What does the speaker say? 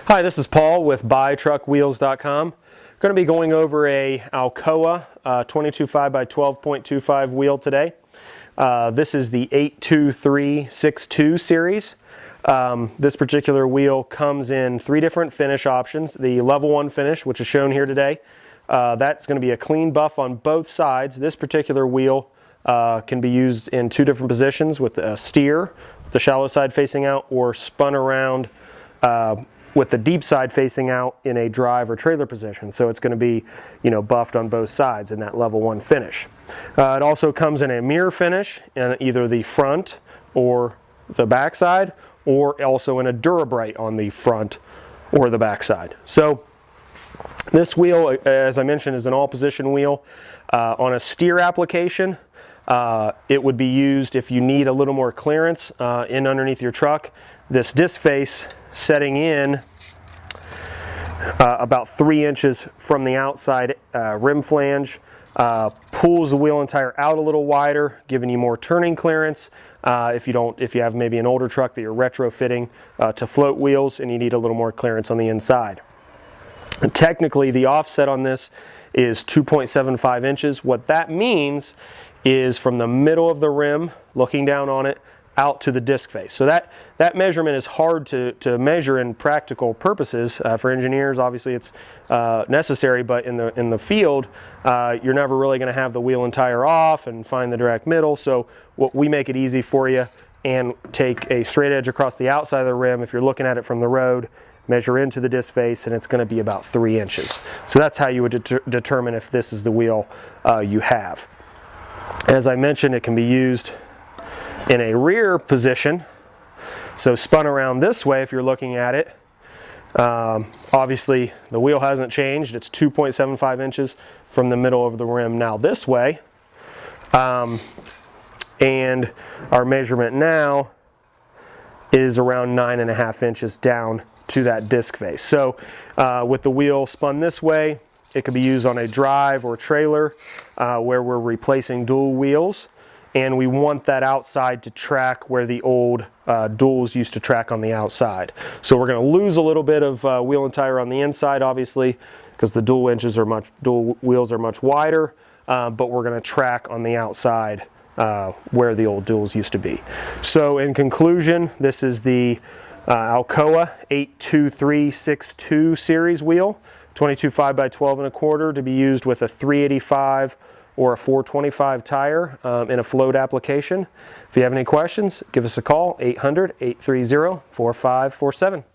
Hi, this is Paul with BuyTruckWheels.com. Going to be going over a Alcoa 22.5 by 12.25 wheel today. This is the 82362 series. This particular wheel comes in three different finish options. The level 1 finish, which is shown here today, that's going to be a clean buff on both sides. This particular wheel can be used in two different positions, with a steer, the shallow side facing out, or spun around with the deep side facing out in a drive or trailer position. So it's going to be, buffed on both sides in that level 1 finish. It also comes in a mirror finish in either the front or the back side, or also in a Durabrite on the front or the back side. So this wheel, as I mentioned, is an all-position wheel. On a steer application, it would be used if you need a little more clearance in underneath your truck. This disc face setting in about 3 inches from the outside rim flange pulls the wheel and tire out a little wider, giving you more turning clearance. If you have maybe an older truck that you're retrofitting to float wheels and you need a little more clearance on the inside. And technically, the offset on this is 2.75 inches. What that means is from the middle of the rim, looking down on it, out to the disc face. So that measurement is hard to measure in practical purposes. For engineers, obviously it's necessary, but in the field, you're never really going to have the wheel and tire off and find the direct middle. So we make it easy for you and take a straight edge across the outside of the rim. If you're looking at it from the road, measure into the disc face, and it's going to be about 3 inches. So that's how you would determine if this is the wheel you have. As I mentioned, it can be used in a rear position, so spun around this way. If you're looking at it, obviously the wheel hasn't changed. It's 2.75 inches from the middle of the rim now this way, and our measurement now is around 9.5 inches down to that disc face. So with the wheel spun this way, it could be used on a drive or trailer where we're replacing dual wheels, and we want that outside to track where the old duals used to track on the outside. So we're going to lose a little bit of wheel and tire on the inside, obviously, because the dual wheels are much wider, but we're going to track on the outside where the old duals used to be. So in conclusion, this is the Alcoa 82362 series wheel, 22.5 by 12.25, to be used with a 385 or a 425 tire in a float application. If you have any questions, give us a call, 800-830-4547.